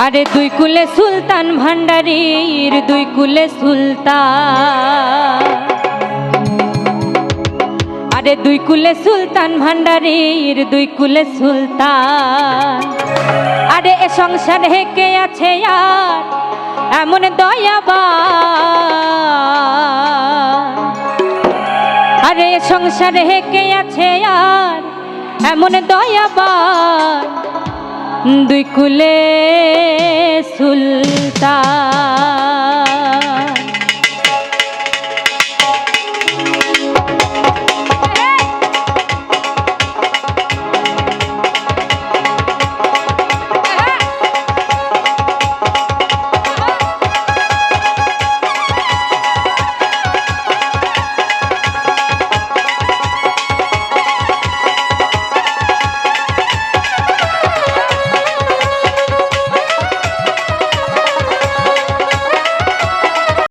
আরে দুই কুলে সুলতান ভান্ডারীর দুই কুলে সুলতান, আরে দুই কুলে সুলতান ভান্ডারীর দুই কুলে সুলতান। আরে এ সংসার হেকে আছে আর এমন দয়াবান, আরে এ সংসার হেকে আছে আর এমন দয়াবান, দুই কুলে সুলতান।